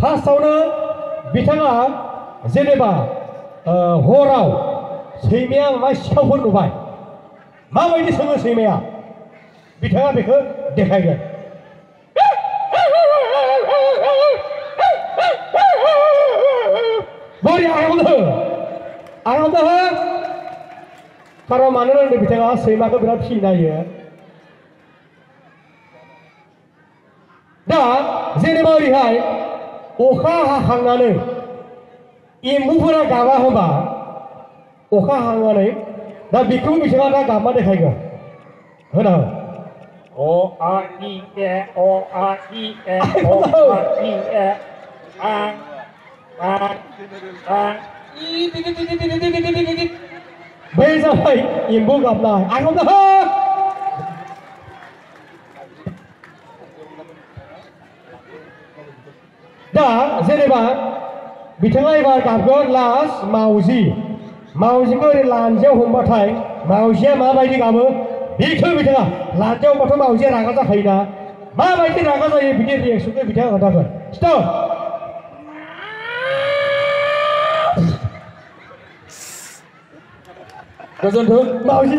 फार्स्टआवनो बिथाङा जेनेबा हराव सैमाया माबा सिखावफोर नुबाय माबायदि सोङो सैमाया बिथाङा बेखौ देखायगोन बरि आरामनो हो खारन मानो होनदों बिथाङा सैमाखौ बिराद फिनायो दा जेनेबा ओरैहाय अखा हाखांनानै एम्बुफोरा गाबा होबा अखा हाखांनानै दा बेखौ बिथाङा दा गाबमा देखायगोन होना O A I E O A I E O A I E बै जाबाय एम्बु गाबनाय आरामनो हो दा जेनेबा बिथाङा एबार गाबगोन लास्ट मावजिखौ ओरै लान्जायाव हमबाथाय मावजिया माबायदि गाबो बेखौ बिथाङा लान्जायाव हमबाथ' मावजिया रागा जाखायोना माबायदि रागा जायो बिदि रिएक्सनखौ बिथाङा खोन्थागोन स्टप गोजोन्थों मावजि